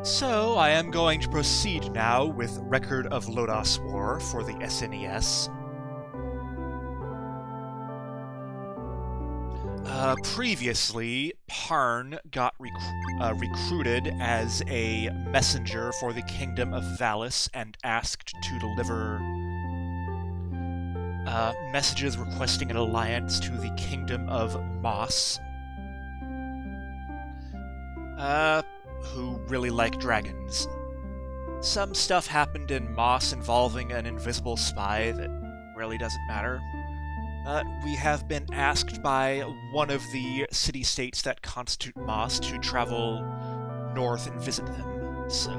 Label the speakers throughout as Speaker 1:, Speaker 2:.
Speaker 1: So, I am going to proceed now with Record of Lodoss War for the SNES. Previously, Parn got recruited as a messenger for the Kingdom of Valis and asked to deliver messages requesting an alliance to the Kingdom of Moss, who really like dragons. Some stuff happened in Moss involving an invisible spy that really doesn't matter. We have been asked by one of the city-states that constitute Moss to travel north and visit them, so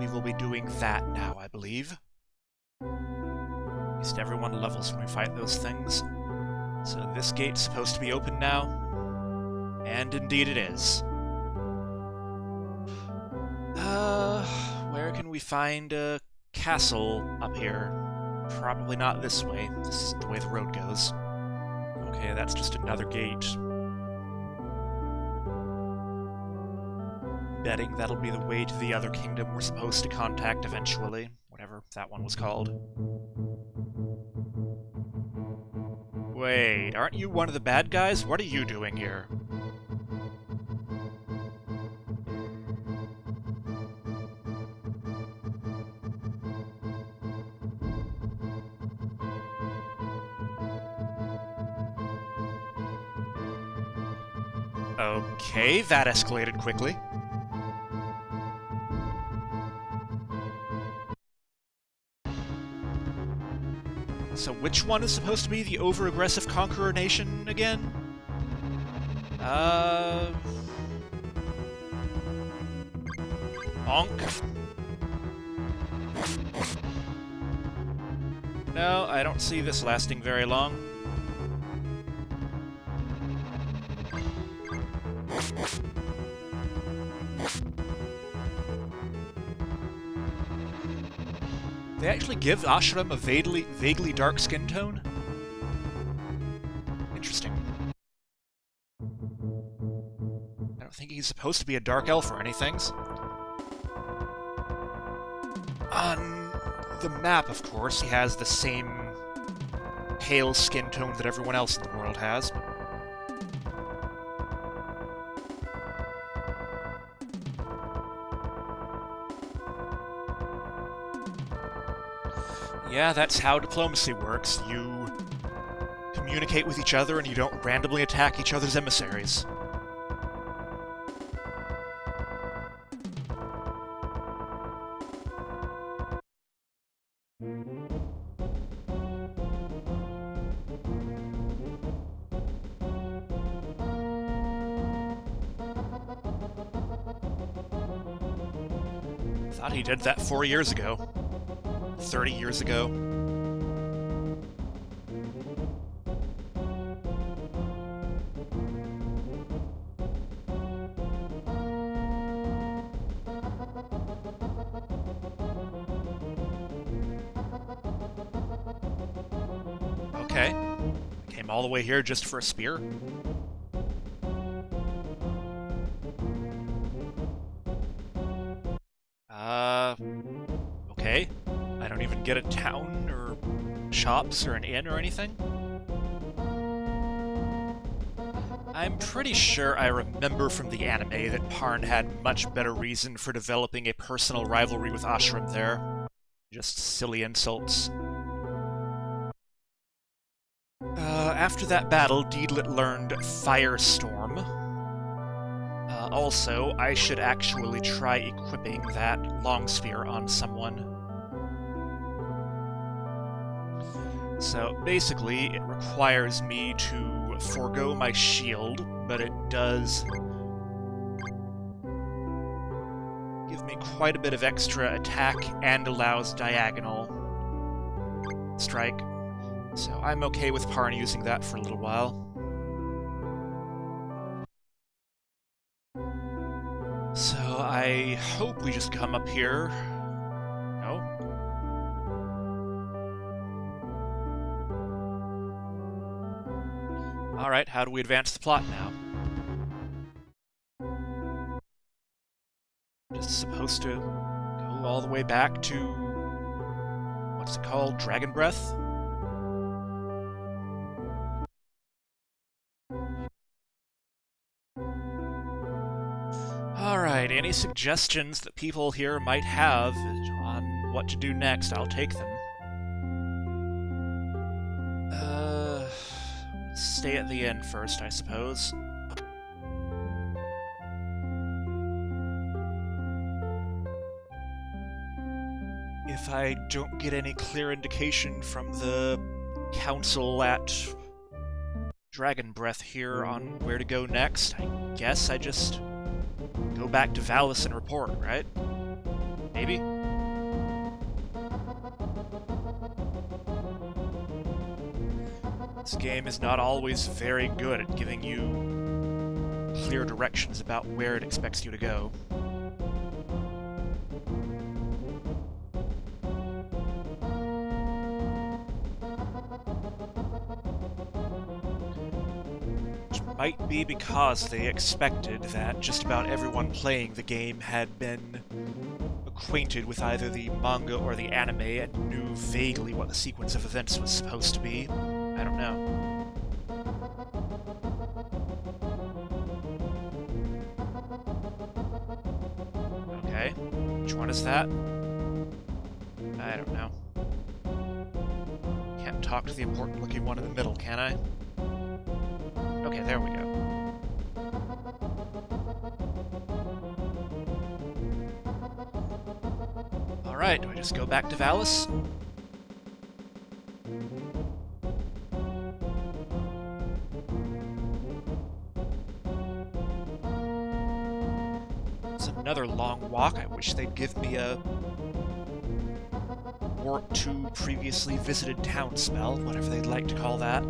Speaker 1: we will be doing that now, I believe. At least everyone levels when we fight those things. So this gate's supposed to be open now, and indeed it is. Where can we find a castle up here? Probably not this way. This isn't the way the road goes. Okay, that's just another gate. Betting that'll be the way to the other kingdom we're supposed to contact eventually. Whatever that one was called. Wait, aren't you one of the bad guys? What are you doing here? Okay, that escalated quickly. So which one is supposed to be the over-aggressive conqueror nation again? Bonk. No, I don't see this lasting very long. They actually give Ashram a vaguely dark skin tone? Interesting. I don't think he's supposed to be a dark elf or anything. On the map, of course, he has the same pale skin tone that everyone else in the world has. Yeah, that's how diplomacy works. You communicate with each other and you don't randomly attack each other's emissaries. Thought he did that 4 years ago. 30 years ago. Okay. Came all the way here just for a spear. Okay. I don't even get a town, or shops, or an inn, or anything. I'm pretty sure I remember from the anime that Parn had much better reason for developing a personal rivalry with Ashram there. Just silly insults. After that battle, Deedlit learned Firestorm. Also, I should actually try equipping that long spear on someone. So, basically, it requires me to forego my shield, but it does give me quite a bit of extra attack and allows diagonal strike. So I'm okay with Parn using that for a little while. So I hope we just come up here. No? Alright, how do we advance the plot now? Just supposed to go all the way back to... what's it called? Dragon Breath? Alright, any suggestions that people here might have on what to do next, I'll take them. Stay at the end first, I suppose. If I don't get any clear indication from the council at Dragon Breath here on where to go next, I guess I just go back to Valis and report, right? Maybe? This game is not always very good at giving you clear directions about where it expects you to go. Which might be because they expected that just about everyone playing the game had been acquainted with either the manga or the anime and knew vaguely what the sequence of events was supposed to be. I don't know. Okay. Which one is that? I don't know. Can't talk to the important-looking one in the middle, can I? Okay, there we go. Alright, do I just go back to Valis? Another long walk. I wish they'd give me a warp to previously visited town spell, whatever they'd like to call that.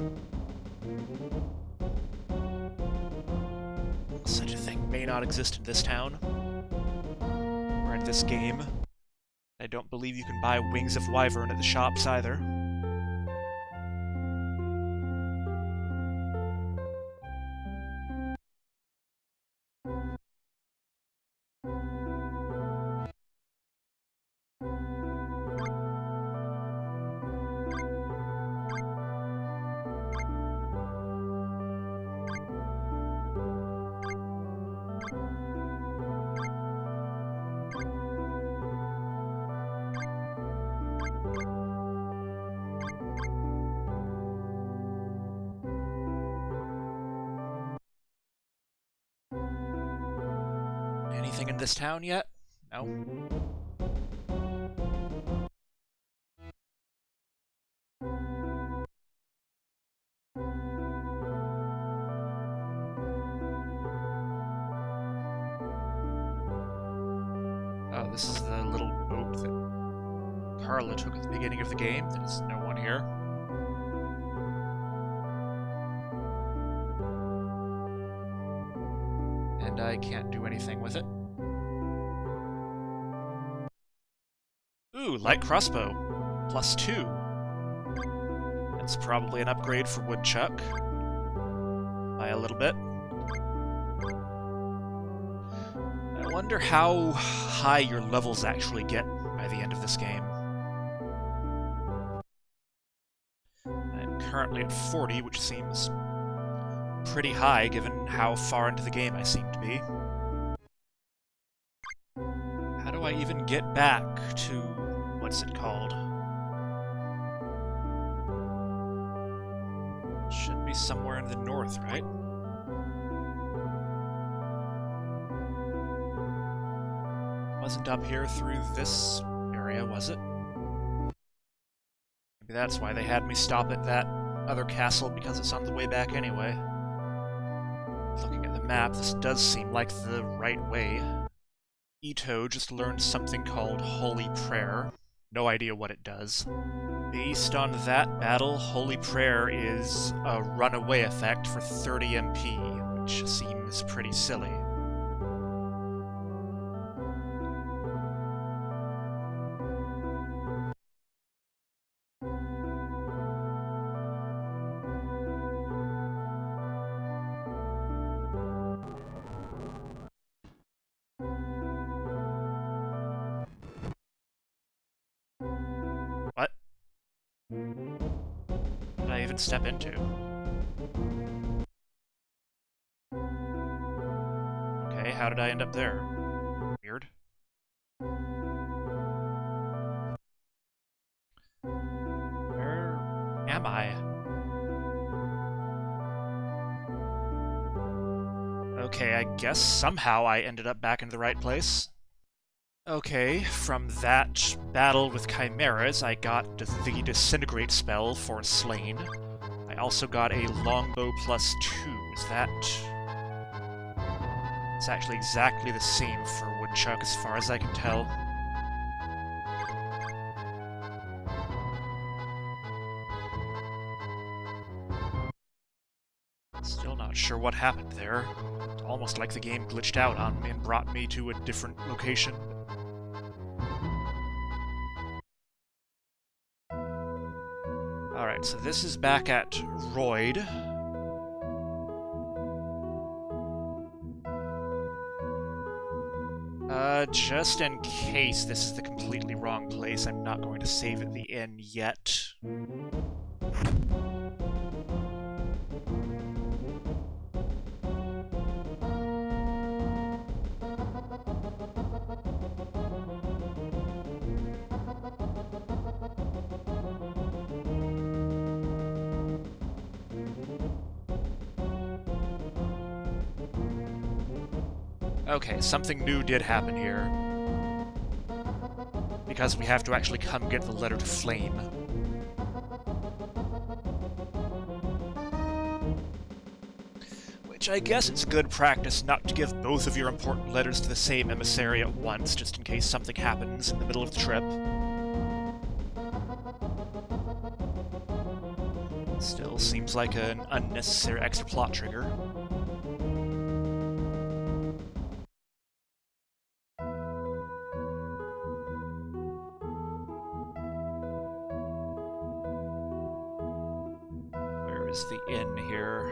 Speaker 1: Such a thing may not exist in this town, or in this game. I don't believe you can buy Wings of Wyvern at the shops either. Anything in this town yet? No. Oh, this is the little boat that Carla took at the beginning of the game. There's no one here. And I can't do anything with it. Ooh, light crossbow. +2. That's probably an upgrade for Woodchuck. By a little bit. I wonder how high your levels actually get by the end of this game. I'm currently at 40, which seems pretty high given how far into the game I seem to be. How do I even get back to... what's it called? Should be somewhere in the north, right? Wasn't up here through this area, was it? Maybe that's why they had me stop at that other castle, because it's on the way back anyway. Looking at the map, this does seem like the right way. Ito just learned something called Holy Prayer. No idea what it does. Based on that battle, Holy Prayer is a runaway effect for 30 MP, which seems pretty silly. even step into. Okay, how did I end up there? Weird. Where am I? Okay, I guess somehow I ended up back in the right place. Okay, from that battle with chimeras, I got the Disintegrate spell for Slain. I also got a Longbow plus 2. Is that... It's actually exactly the same for Woodchuck, as far as I can tell. Still not sure what happened there. It's almost like the game glitched out on me and brought me to a different location. Alright, so this is back at Royd. Just in case this is the completely wrong place, I'm not going to save at the inn yet. Okay, something new did happen here. Because we have to actually come get the letter to Flame. Which I guess it's good practice not to give both of your important letters to the same emissary at once, just in case something happens in the middle of the trip. Still seems like an unnecessary extra plot trigger. Is the inn here?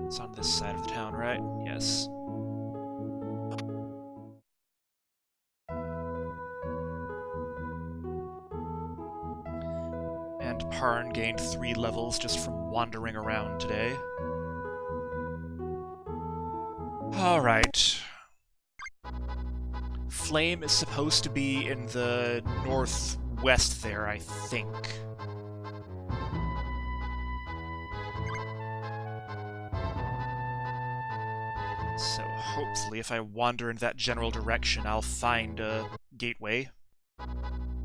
Speaker 1: It's on this side of the town, right? Yes. And Parn gained 3 levels just from wandering around today. Alright. Flame is supposed to be in the northwest there, I think. So hopefully if I wander in that general direction, I'll find a gateway.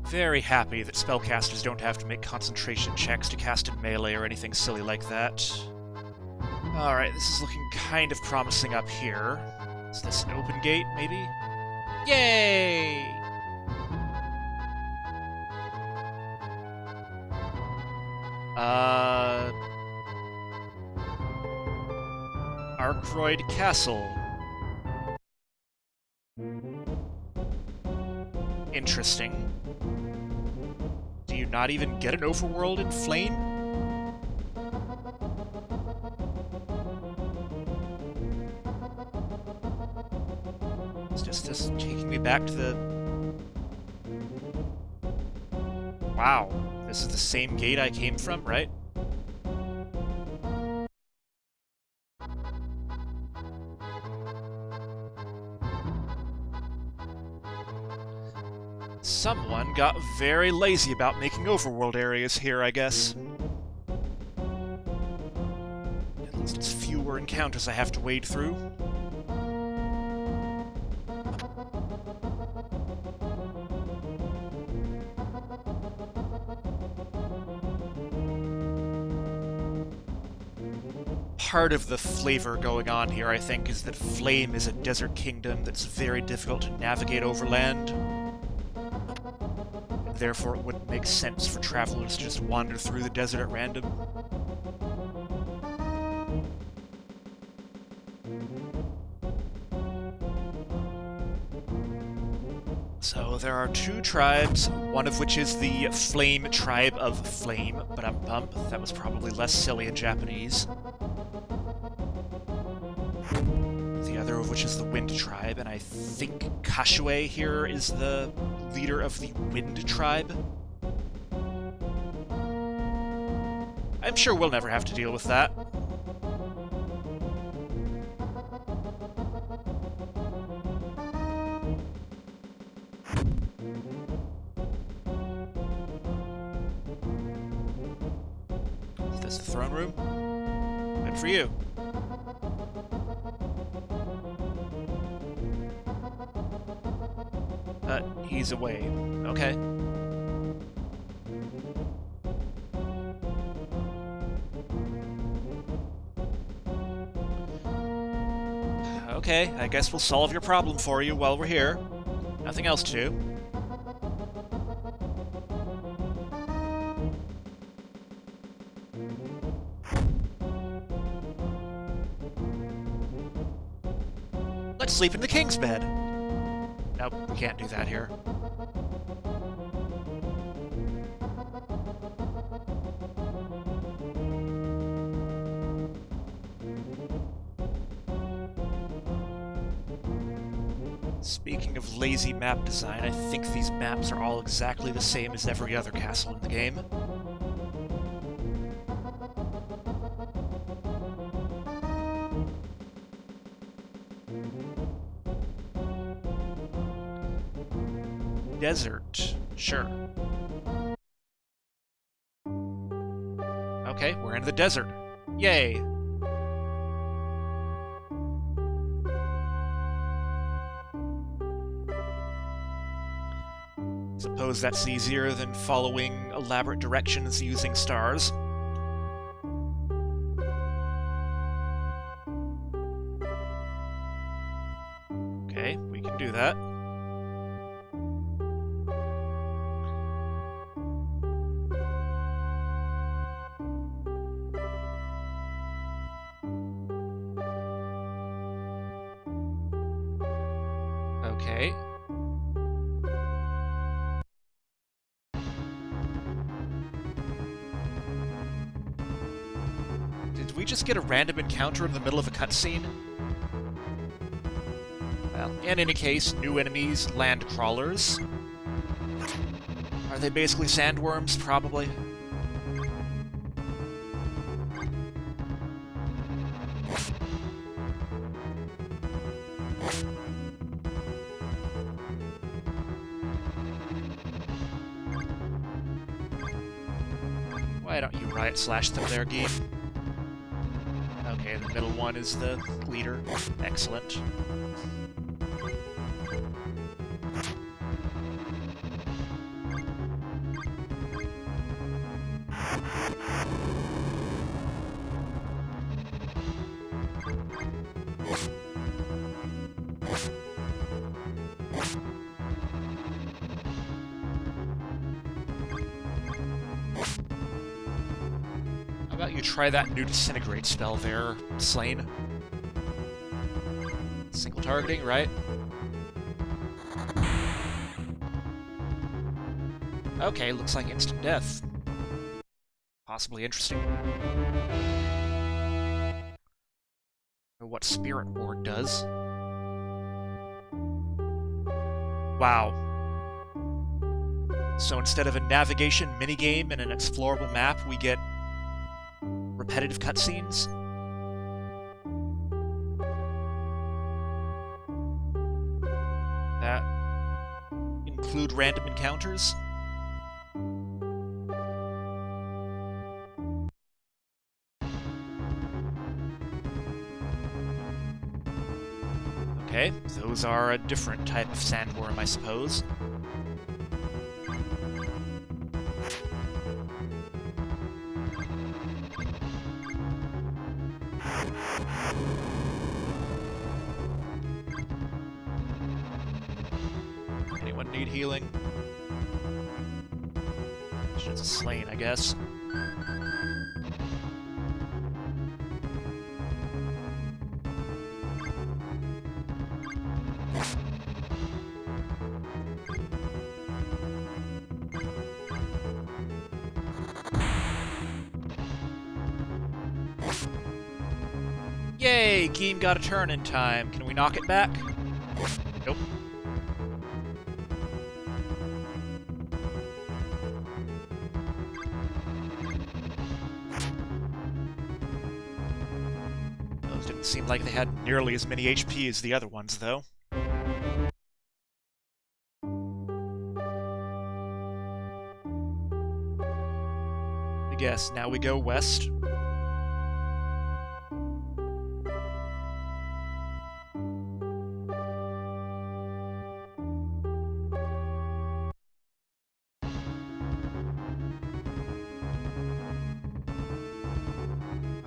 Speaker 1: Very happy that spellcasters don't have to make concentration checks to cast in melee or anything silly like that. Alright, this is looking kind of promising up here. Is this an open gate, maybe? Yay! Arkroyd Castle. Interesting. Do you not even get an overworld in Flame? It's just taking me back to the... Wow, this is the same gate I came from, right? Someone got very lazy about making overworld areas here, I guess. At least it's fewer encounters I have to wade through. Part of the flavor going on here, I think, is that Flame is a desert kingdom that's very difficult to navigate overland. Therefore, it wouldn't make sense for travelers to just wander through the desert at random. So there are 2 tribes, one of which is the Flame Tribe of Flame, but that was probably less silly in Japanese. The other of which is the Wind Tribe, and I think Kashue here is the leader of the Wind Tribe. I'm I'm sure we'll never have to deal with that. Is this the throne room? Good for you. He's away. Okay. Okay, I guess we'll solve your problem for you while we're here. Nothing else to do. Let's sleep in the king's bed. Nope, we can't do that here. Speaking of lazy map design, I think these maps are all exactly the same as every other castle in the game. Desert. Sure. Okay, we're in the desert. Yay! Suppose that's easier than following elaborate directions using stars. Okay, we can do that. Okay. Did we just get a random encounter in the middle of a cutscene? Well, in any case, new enemies, land crawlers. Are they basically sandworms? Probably. Why don't you riot slash them there, Geek? Okay, the middle one is the leader. Excellent. How about you try that new disintegrate spell there, Slain? Single targeting, right? Okay, looks like instant death. Possibly interesting. Or what Spirit Ward does. Wow. So instead of a navigation minigame and an explorable map, we get repetitive cutscenes? That include random encounters? Okay, those are a different type of sandworm, I suppose. Anyone need healing? It's a Slain, I guess. Yay! Game got a turn in time. Can we knock it back? Nope. Didn't seem like they had nearly as many HP as the other ones, though. I guess now we go west.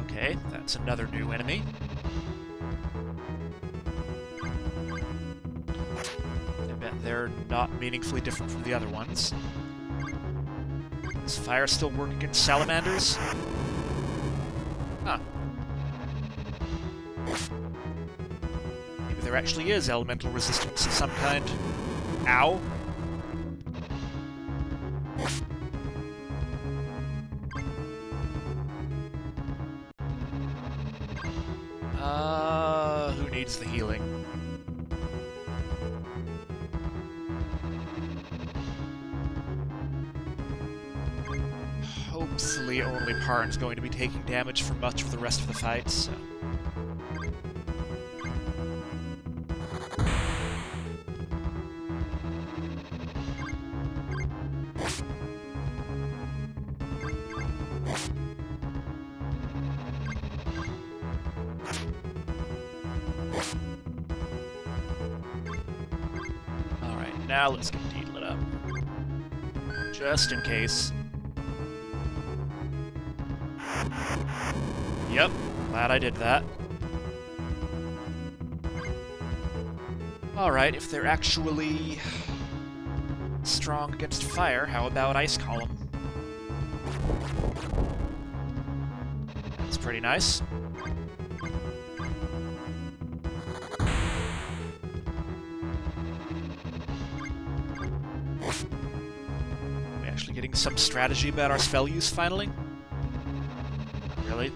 Speaker 1: Okay, that's another new enemy. I bet they're not meaningfully different from the other ones. Does fire still work against salamanders? Huh. Maybe there actually is elemental resistance of some kind. Ow. Who needs the healing? Hopefully only Parn's going to be taking damage for much of the rest of the fight, so... Alright, now let's get Deedlit up. Just in case. Yep, glad I did that. Alright, if they're actually strong against fire, how about Ice Column? That's pretty nice. Are we actually getting some strategy about our spell use, finally? Not really.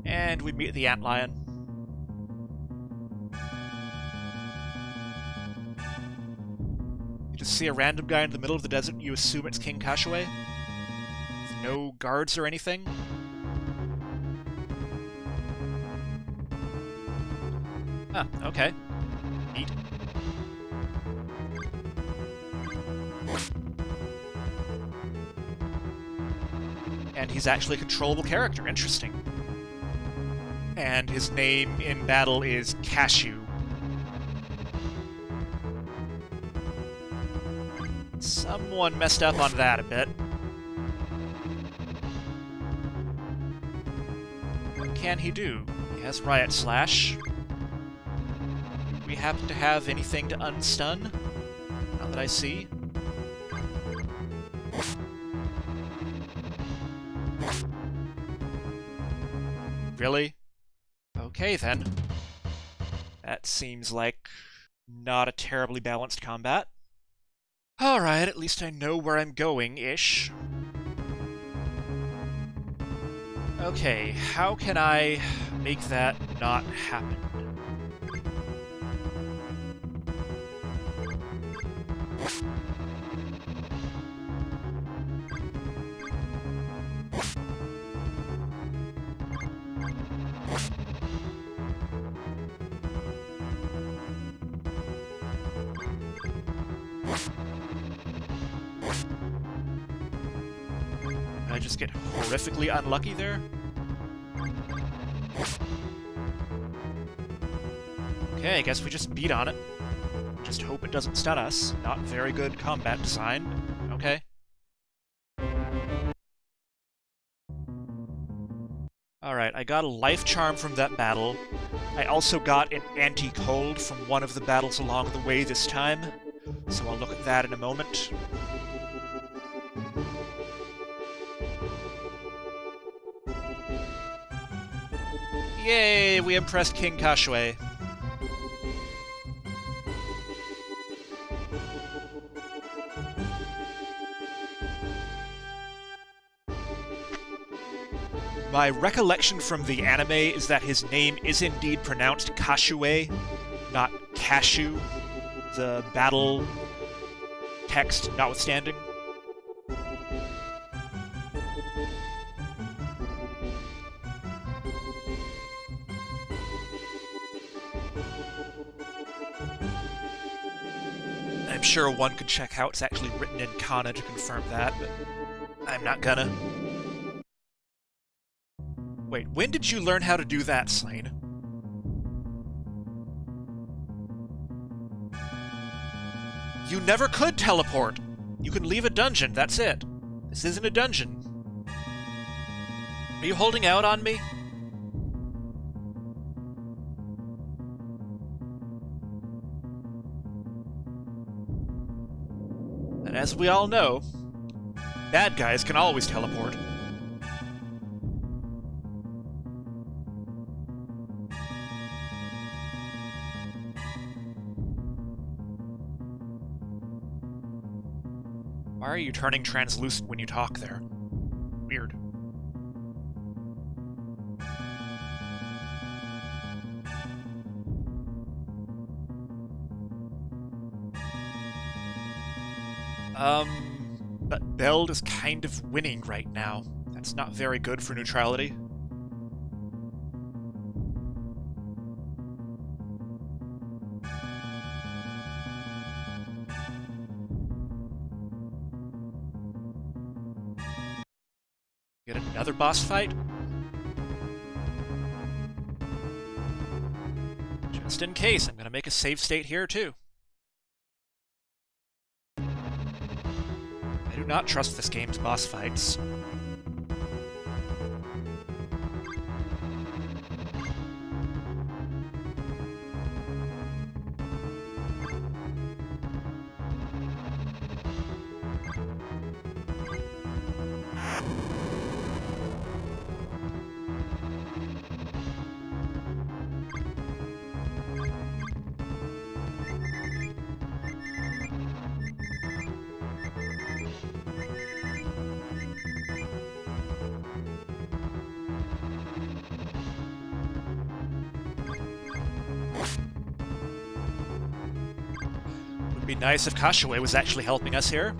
Speaker 1: And we meet the Antlion. You just see a random guy in the middle of the desert, and you assume it's King Kashuei? With no guards or anything? Huh, okay. Neat. And he's actually a controllable character, interesting. And his name in battle is Cashew. Someone messed up on that a bit. What can he do? He has Riot Slash. Do we happen to have anything to unstun? Not that I see. Really? Okay, then. That seems like not a terribly balanced combat. Alright, at least I know where I'm going-ish. Okay, how can I make that not happen? I just get horrifically unlucky there? Okay, I guess we just beat on it. Just hope it doesn't stun us. Not very good combat design. Okay. Alright, I got a life charm from that battle. I also got an anti-cold from one of the battles along the way this time. So I'll look at that in a moment. Yay, we impressed King Kashuei. My recollection from the anime is that his name is indeed pronounced Kashuei, not Cashew. The battle text notwithstanding. I'm sure one could check how it's actually written in kana to confirm that, but I'm not gonna. Wait, when did you learn how to do that, Slane? You never could teleport! You can leave a dungeon, that's it. This isn't a dungeon. Are you holding out on me? And as we all know, bad guys can always teleport. Why are you turning translucent when you talk there? Weird. But Beld is kind of winning right now. That's not very good for neutrality. Get another boss fight? Just in case, I'm gonna make a save state here too. I do not trust this game's boss fights. Would be nice if Kashiwei was actually helping us here.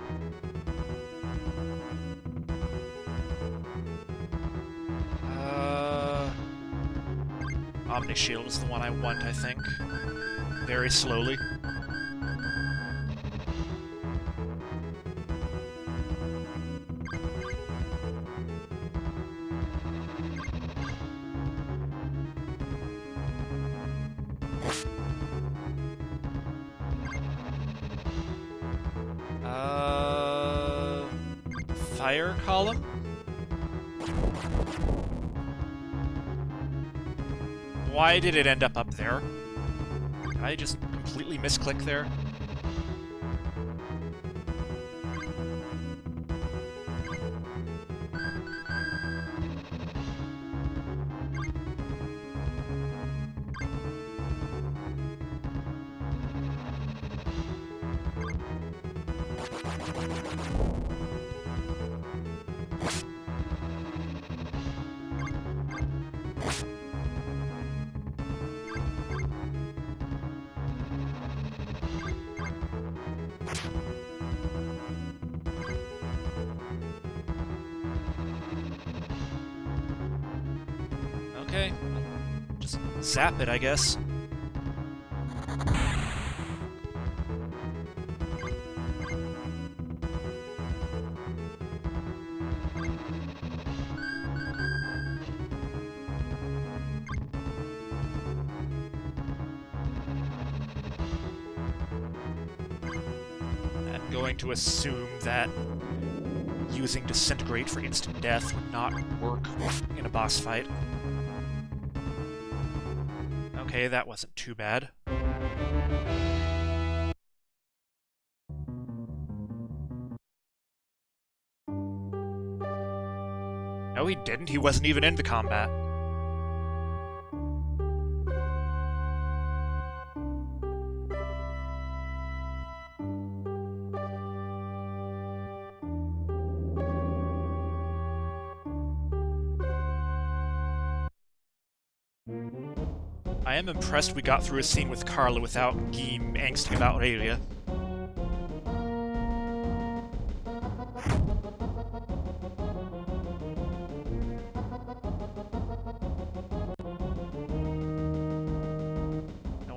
Speaker 1: Omni Shield is the one I want, I think. Very slowly. Fire column? Why did it end up there? Did I just completely misclick there? Okay, just zap it, I guess. I'm going to assume that using Disintegrate for instant death would not work in a boss fight. Okay, that wasn't too bad. No, he didn't. He wasn't even in the combat. I am impressed we got through a scene with Carla without Geem angsting about Aurelia.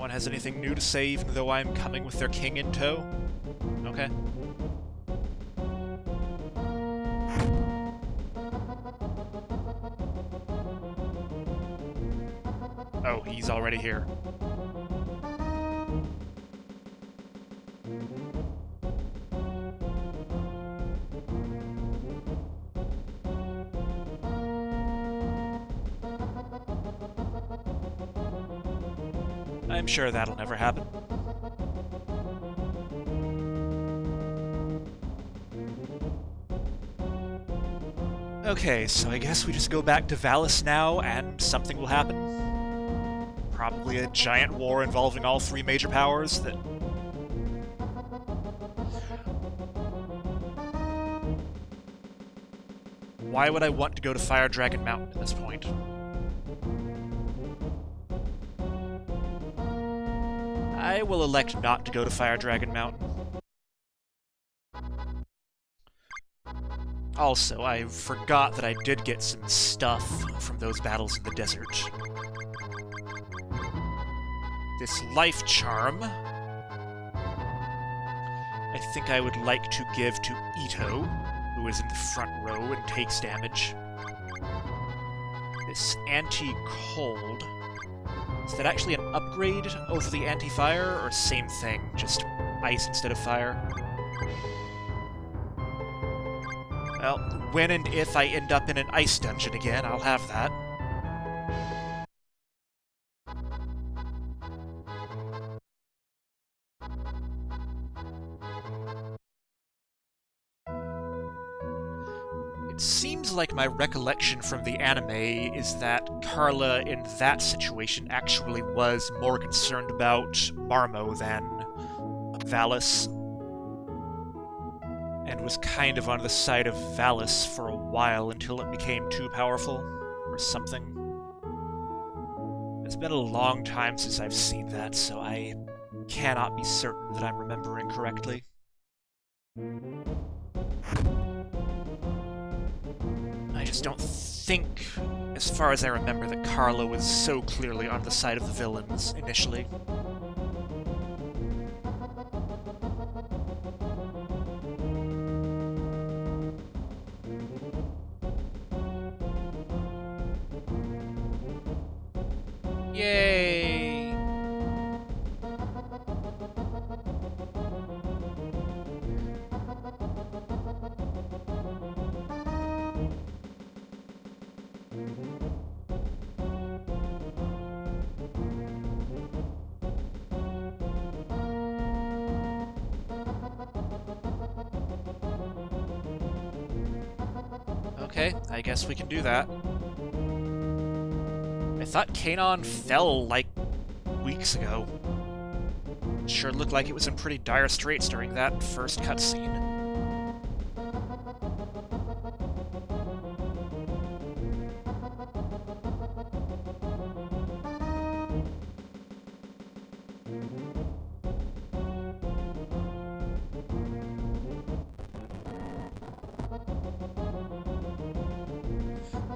Speaker 1: one has anything new to say, even though I'm coming with their king in tow? Okay. Oh, he's already here. I'm sure that'll never happen. Okay, so I guess we just go back to Valis now, and something will happen. Probably a giant war involving all three major powers that... Why would I want to go to Fire Dragon Mountain at this point? I will elect not to go to Fire Dragon Mountain. Also, I forgot that I did get some stuff from those battles in the desert. This life charm, I think I would like to give to Ito, who is in the front row and takes damage. This anti-cold, is that actually an upgrade over the anti-fire, or same thing, just ice instead of fire? Well, when and if I end up in an ice dungeon again, I'll have that. It seems like my recollection from the anime is that Carla in that situation actually was more concerned about Marmo than Valis, and was kind of on the side of Valis for a while until it became too powerful, or something. It's been a long time since I've seen that, so I cannot be certain that I'm remembering correctly. I just don't think, as far as I remember, that Carla was so clearly on the side of the villains initially. Yay! Okay, I guess we can do that. I thought Kanon fell, like, weeks ago. It sure looked like it was in pretty dire straits during that first cutscene.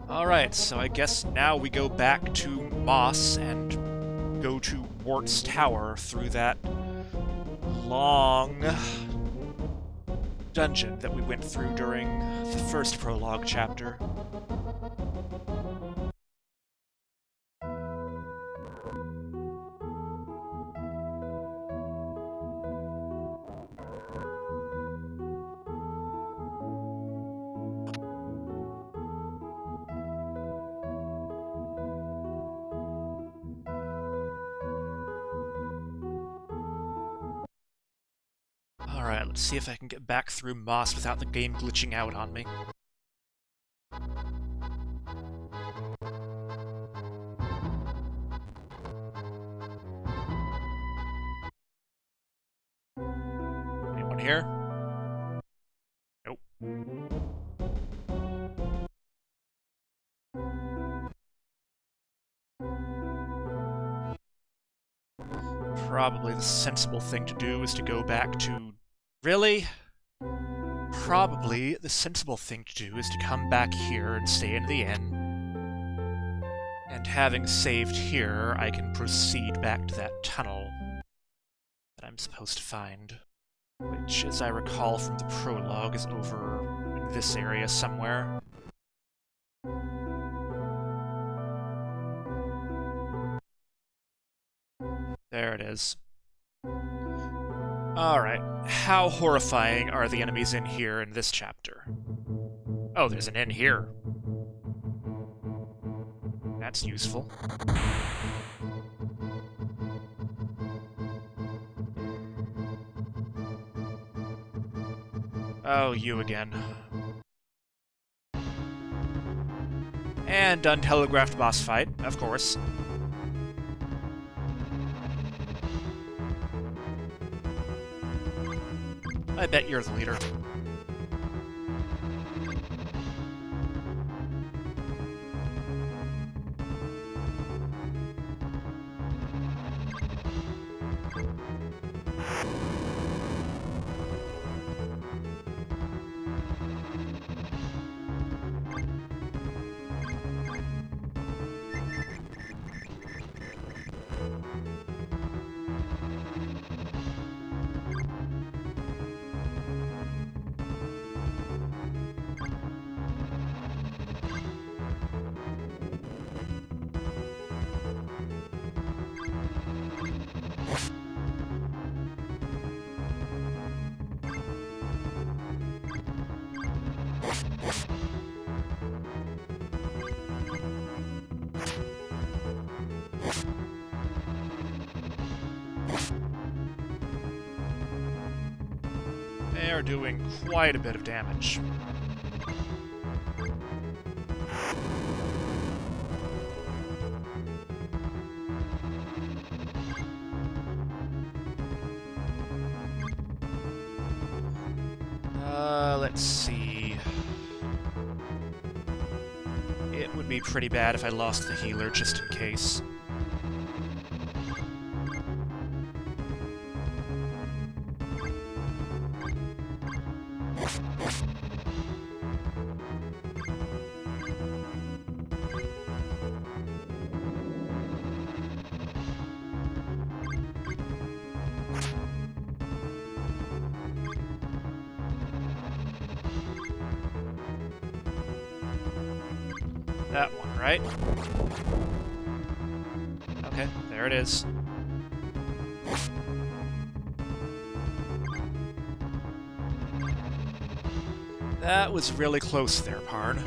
Speaker 1: Alright, so I guess now we go back to Moss and go to Wart's Tower through that long dungeon that we went through during the first prologue chapter. Alright, let's see if I can get back through Moss without the game glitching out on me. Anyone here? Nope. Probably the sensible thing to do is to go back to... Really? Probably the sensible thing to do is to come back here and stay in the inn. And having saved here, I can proceed back to that tunnel that I'm supposed to find, which, as I recall from the prologue, is over in this area somewhere. There it is. Alright, how horrifying are the enemies in here in this chapter? Oh, there's an inn here. That's useful. Oh, you again. And untelegraphed boss fight, of course. I bet you're the leader. They are doing quite a bit of damage. Let's see. It would be pretty bad if I lost the healer, just in case. That one, right? Okay, there it is. That was really close there, Parn.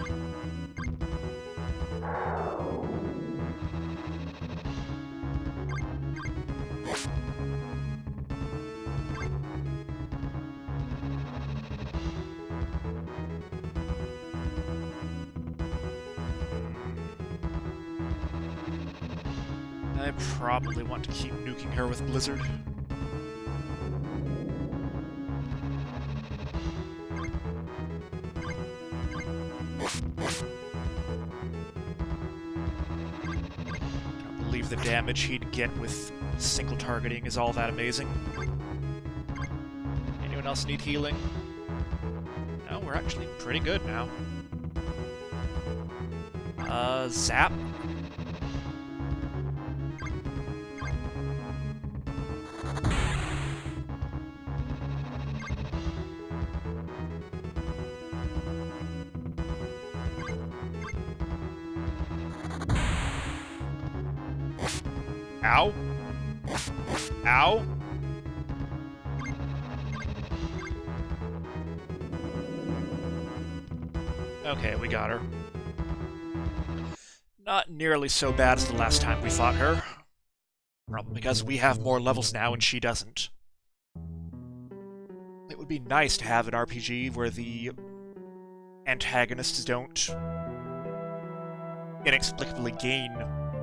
Speaker 1: I probably want to keep nuking her with Blizzard. I don't believe the damage he'd get with single targeting is all that amazing. Anyone else need healing? No, we're actually pretty good now. Zap? Ow. Ow. Okay, we got her. Not nearly so bad as the last time we fought her. Probably because we have more levels now and she doesn't. It would be nice to have an RPG where the antagonists don't inexplicably gain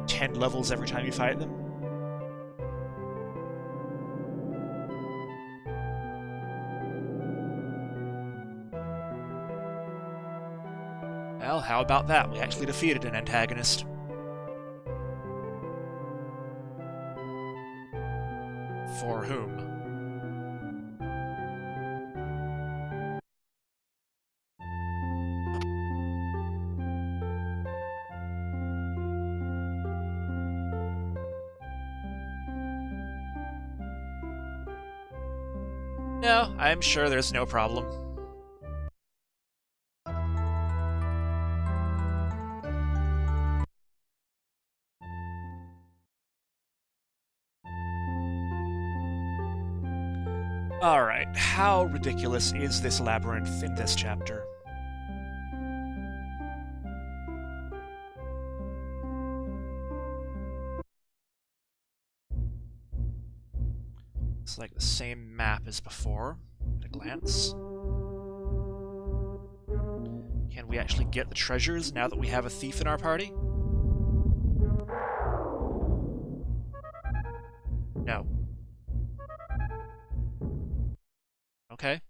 Speaker 1: 10 levels every time you fight them. Well, how about that? We actually defeated an antagonist. For whom? No, I'm sure there's no problem. Alright, how ridiculous is this labyrinth in this chapter? It's like the same map as before, at a glance. Can we actually get the treasures now that we have a thief in our party? No. Okay.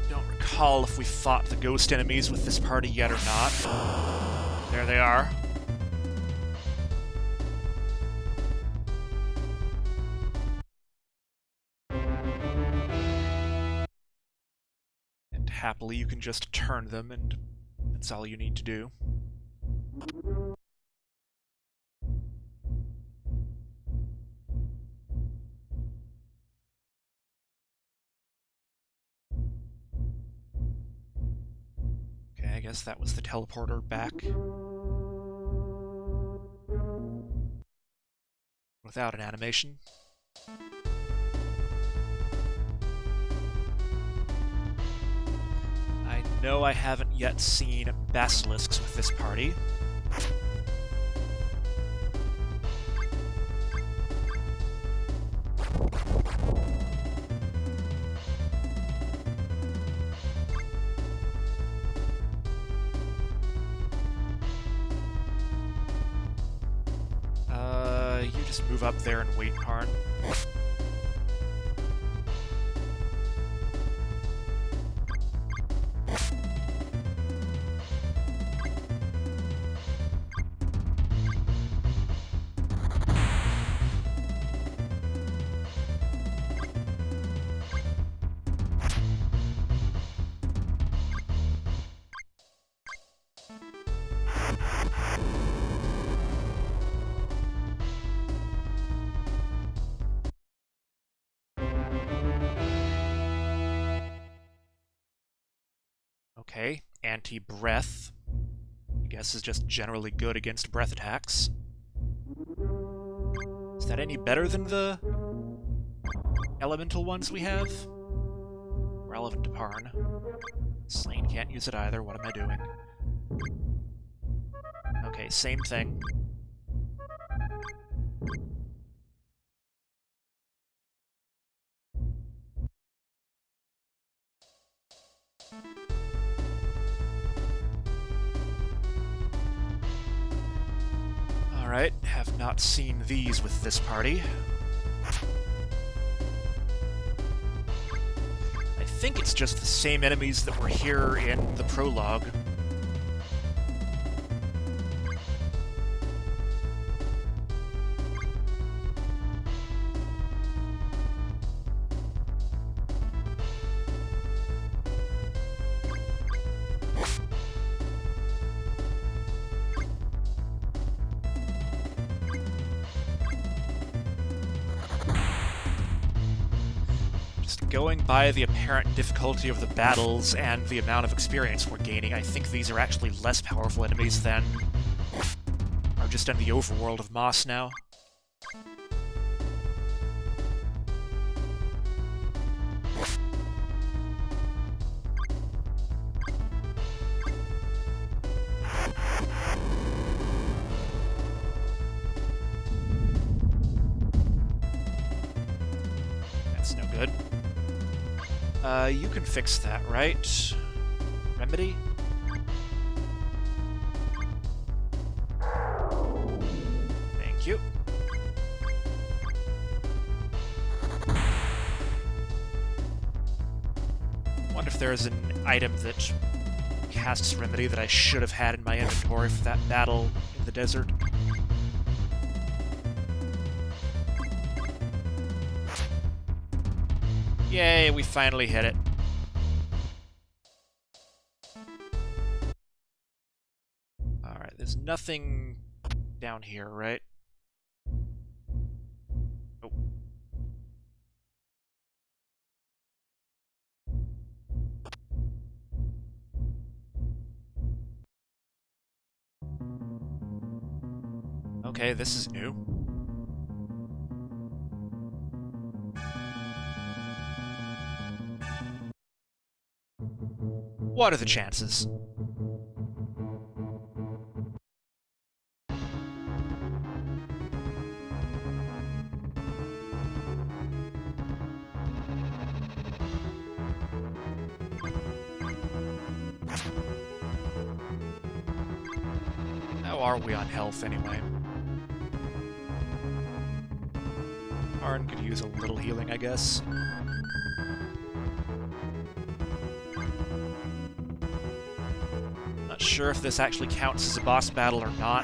Speaker 1: Don't recall if we fought the ghost enemies with this party yet or not. There they are. Happily, you can just turn them, and that's all you need to do. Okay, I guess that was the teleporter back. Without an animation. No, I haven't yet seen basilisks with this party. You just move up there and wait, Karn. Okay, anti-breath. I guess is just generally good against breath attacks. Is that any better than the elemental ones we have? Relevant to Parn. Slain can't use it either, what am I doing? Okay, same thing. Alright, have not seen these with this party. I think it's just the same enemies that were here in the prologue. Going by the apparent difficulty of the battles and the amount of experience we're gaining, I think these are actually less powerful enemies than are just in the overworld of Moss now. That's no good. You can fix that, right? Remedy? Thank you. Wonder if there's an item that casts Remedy that I should have had in my inventory for that battle in the desert. Yay, we finally hit it. nothing down here, right? Oh. Okay, this is new. What are the chances? How are we on health, anyway? Arn could use a little healing, I guess. Not sure if this actually counts as a boss battle or not.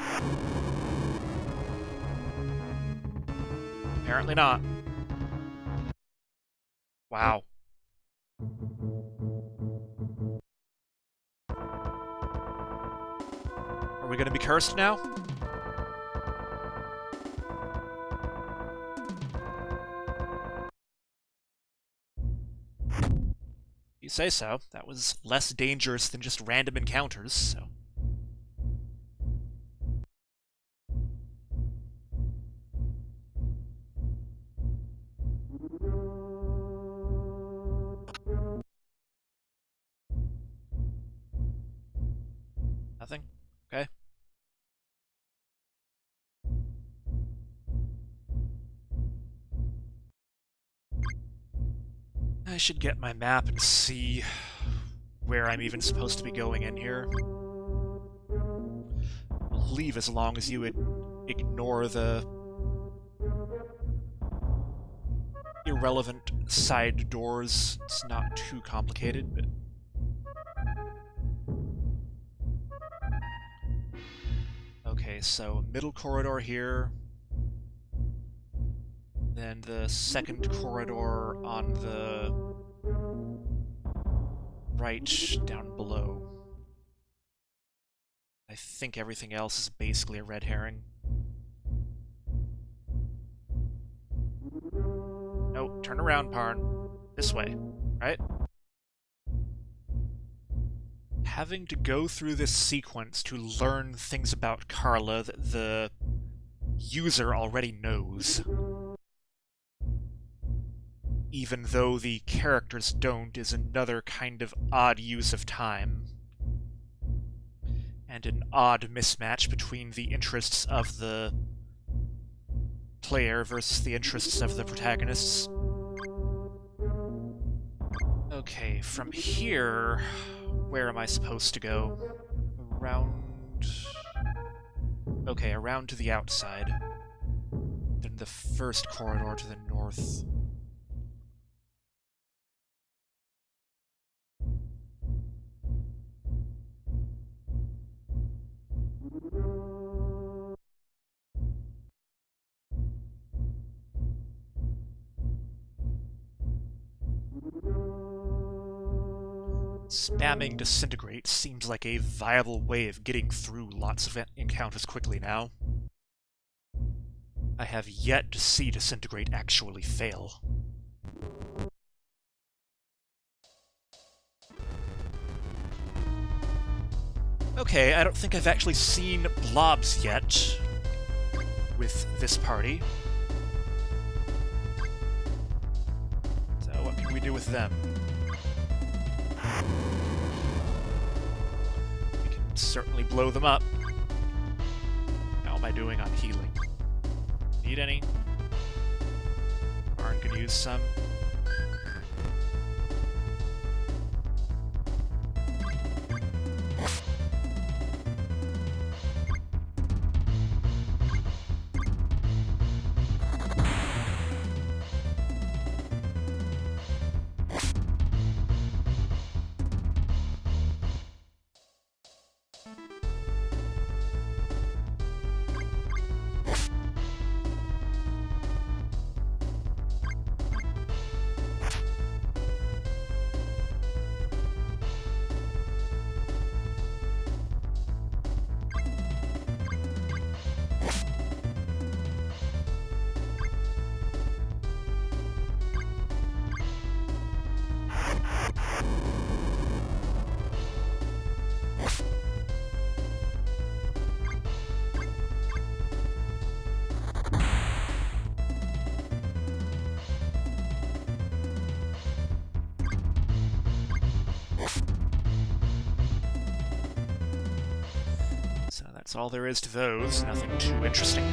Speaker 1: Apparently not. Wow. Are we gonna be cursed now? You say so. That was less dangerous than just random encounters, so... Nothing? Okay. I should get my map and see where I'm even supposed to be going in here. I'll leave as long as you would ignore the irrelevant side doors. It's not too complicated, but... Okay, so middle corridor here. Then the second corridor on the right down below. I think everything else is basically a red herring. No, turn around, Parn. This way, right? Having to go through this sequence to learn things about Carla that the user already knows, even though the characters don't, is another kind of odd use of time. And an odd mismatch between the interests of the player versus the interests of the protagonists. Okay, from here, where am I supposed to go? Around... Okay, around to the outside. Then the first corridor to the north. Spamming Disintegrate seems like a viable way of getting through lots of encounters quickly now. I have yet to see Disintegrate actually fail. Okay, I don't think I've actually seen blobs yet with this party. So what can we do with them? We can certainly blow them up. How am I doing on healing? Need any? Arn could use some. That's all there is to those. Nothing too interesting.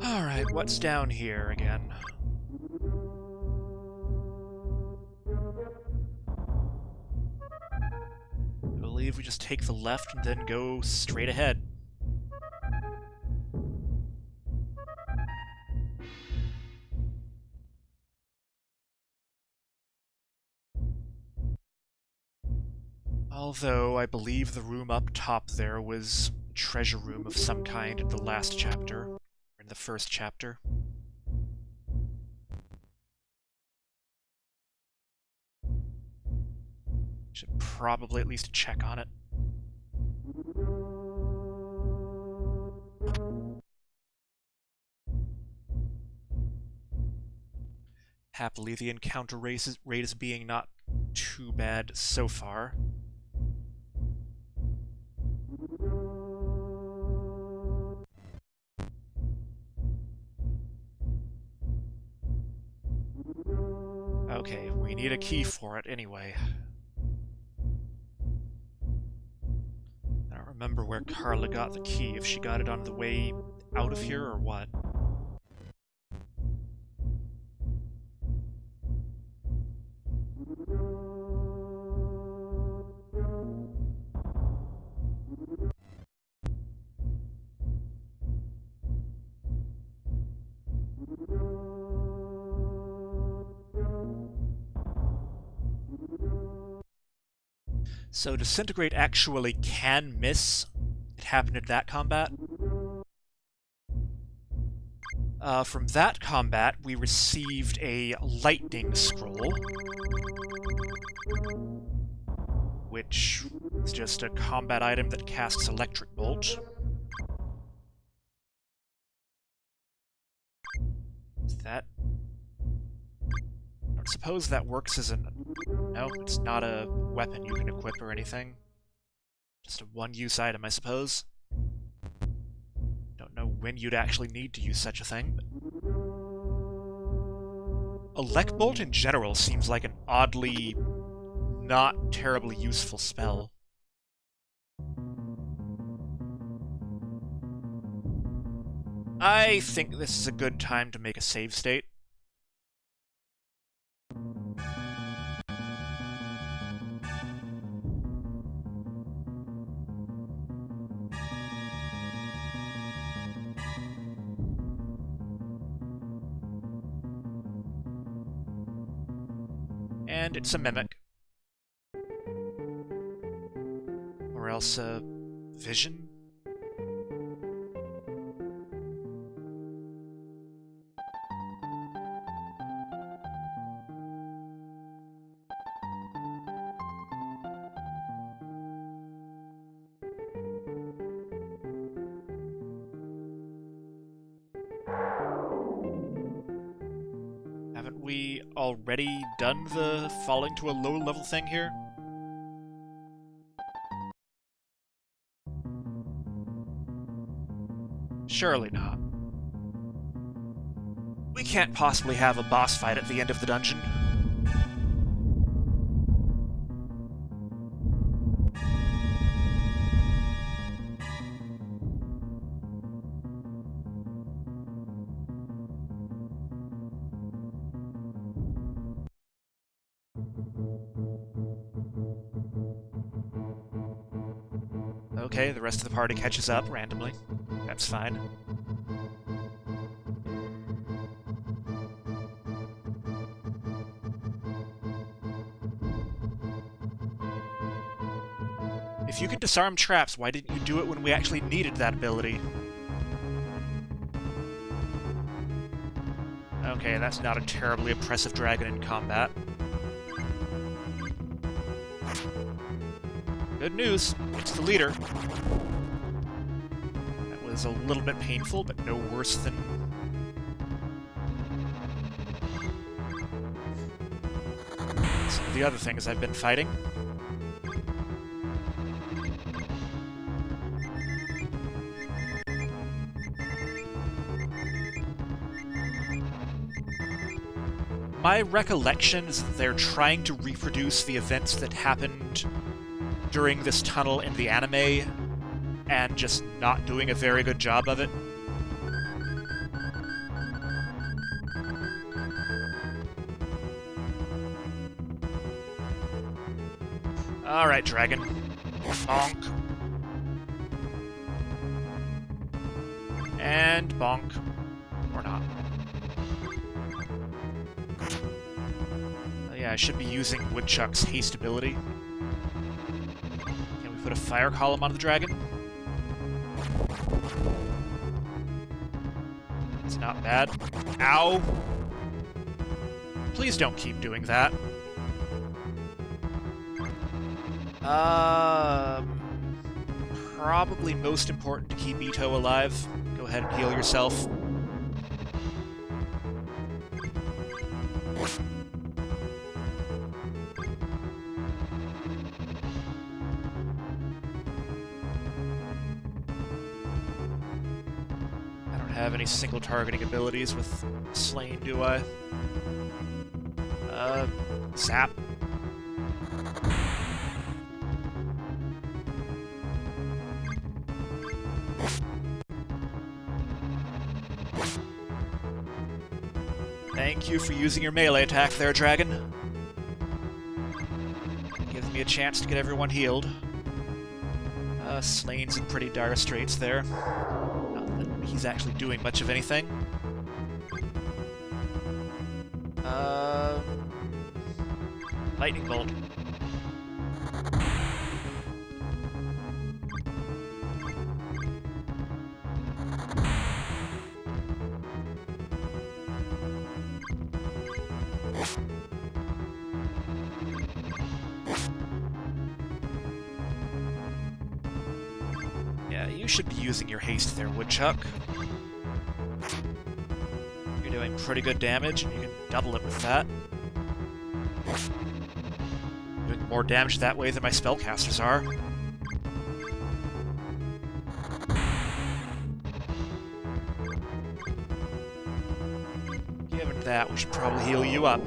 Speaker 1: Alright, what's down here again? I believe we just take the left and then go straight ahead. Although, I believe the room up top there was a treasure room of some kind in the last chapter, or in the first chapter. Should probably at least check on it. Happily, the encounter rate is being not too bad so far. Okay, we need a key for it anyway. I don't remember where Carla got the key, if she got it on the way out of here or what. So Disintegrate actually can miss. It happened in that combat. From that combat, we received a Lightning Scroll, which is just a combat item that casts Electric Bolt. Is that... I suppose that works as an... No, it's not a weapon you can equip or anything. Just a one-use item, I suppose. Don't know when you'd actually need to use such a thing, but... Elect Bolt in general seems like an oddly not terribly useful spell. I think this is a good time to make a save state. And it's a mimic. Or else a vision? Haven't we already done the falling to a low-level thing here? Surely not. We can't possibly have a boss fight at the end of the dungeon. Okay, the rest of the party catches up randomly. That's fine. If you can disarm traps, why didn't you do it when we actually needed that ability? Okay, that's not a terribly oppressive dragon in combat. Good news, it's the leader. That was a little bit painful, but no worse than... some of the other things I've been fighting. my recollection is that they're trying to reproduce the events that happened during this tunnel in the anime, and just not doing a very good job of it. Alright, dragon. Bonk. And bonk. Or not. Oh yeah, I should be using Woodchuck's haste ability. Can we put a fire column on the dragon? It's not bad. Ow! Please don't keep doing that. Probably most important to keep Ito alive. Go ahead and heal yourself. I don't have any single targeting abilities with Slain, do I? Zap. Thank you for using your melee attack there, dragon. Gives me a chance to get everyone healed. Slane's in pretty dire straits there. Not that he's actually doing much of anything. Lightning bolt. Yeah, you should be using your haste there, Woodchuck. You're doing pretty good damage, and you can double it with that. Doing more damage that way than my spellcasters are. Given that, we should probably heal you up.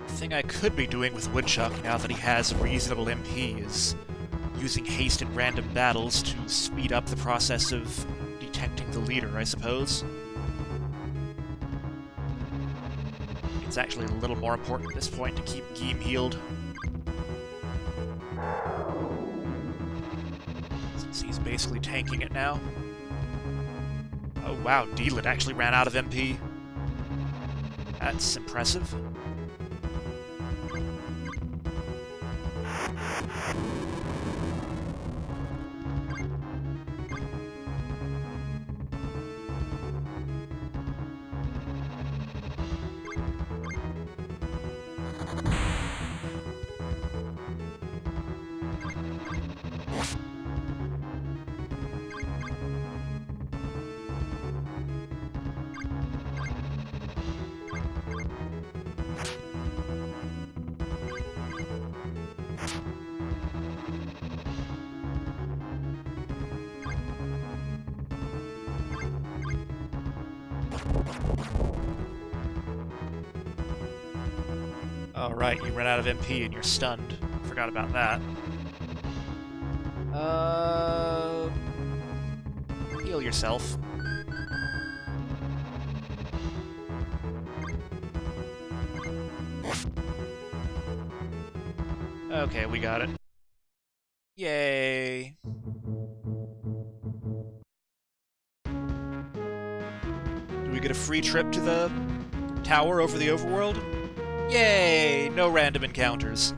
Speaker 1: The thing I could be doing with Woodchuck now that he has reasonable MP is using haste in random battles to speed up the process of detecting the leader, I suppose. It's actually a little more important at this point to keep Geem healed. Since he's basically tanking it now. Oh wow, Deedlit actually ran out of MP. That's impressive. Oh, right, you ran out of MP and you're stunned. Forgot about that. Heal yourself. Okay, we got it. Yay! Do we get a free trip to the tower over the overworld? Yay! No random encounters.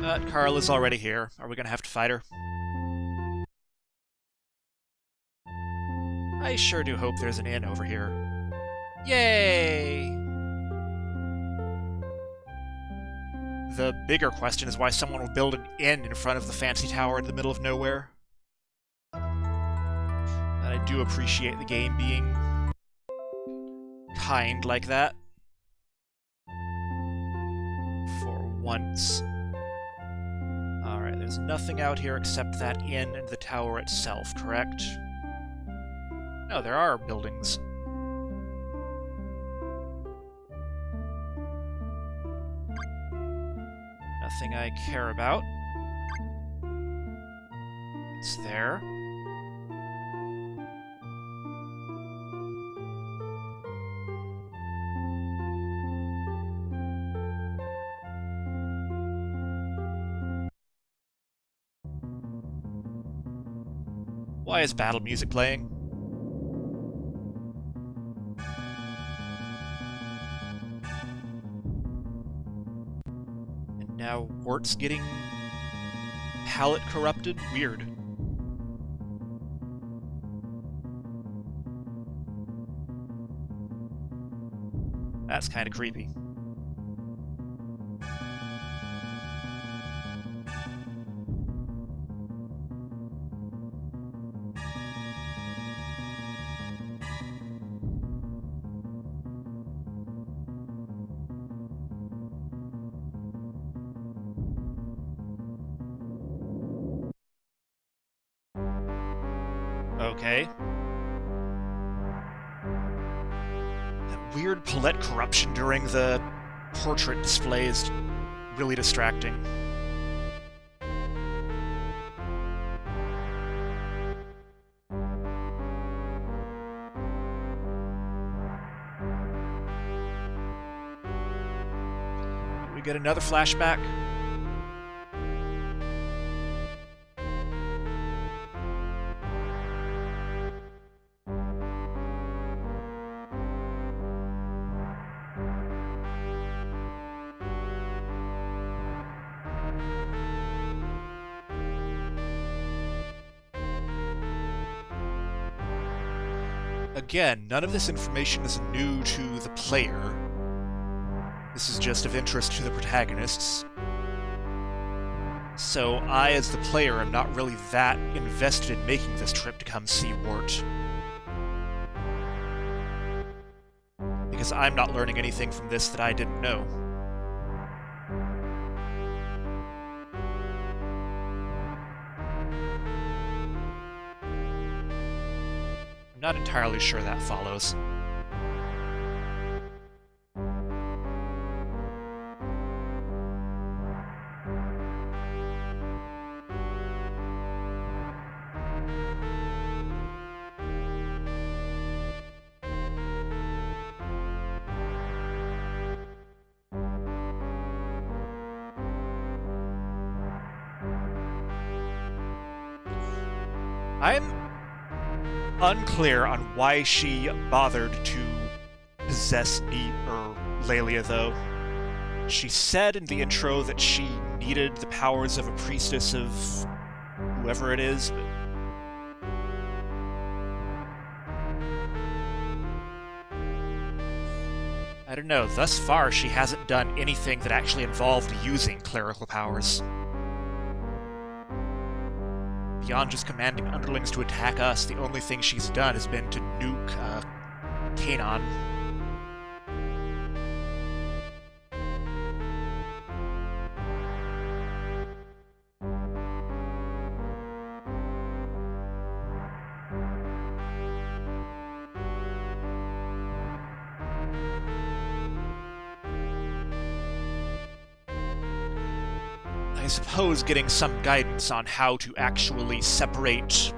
Speaker 1: Carla's already here. Are we gonna have to fight her? I sure do hope there's an inn over here. Yay! The bigger question is why someone would build an inn in front of the fancy tower in the middle of nowhere. And I do appreciate the game being kind like that. For once. Alright, there's nothing out here except that inn and the tower itself, correct? No, there are buildings. Nothing I care about. It's there. Why is battle music playing? And now Wart's getting palate corrupted? Weird. That's kind of creepy. Okay. That weird palette corruption during the portrait display is really distracting. Do we get another flashback? Again, none of this information is new to the player. This is just of interest to the protagonists. So I, as the player, am not really that invested in making this trip to come see Wart. Because I'm not learning anything from this that I didn't know. I'm not entirely sure that follows. I'm unclear on why she bothered to possess Lelia, though. She said in the intro that she needed the powers of a priestess of whoever it is, but I don't know. Thus far, she hasn't done anything that actually involved using clerical powers. Beyond just commanding underlings to attack us, the only thing she's done has been to nuke, Kanon. I suppose getting some guidance on how to actually separate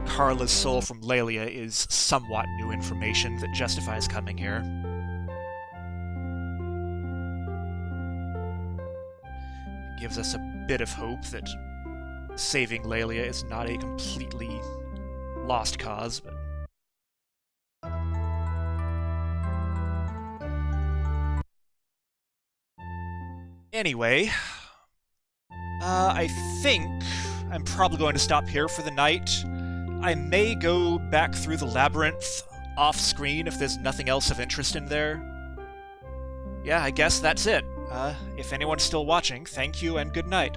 Speaker 1: Carla's soul from Lelia is somewhat new information that justifies coming here. It gives us a bit of hope that saving Lelia is not a completely lost cause, but anyway, I think I'm probably going to stop here for the night. I may go back through the labyrinth off-screen if there's nothing else of interest in there. Yeah, I guess that's it. If anyone's still watching, thank you and good night.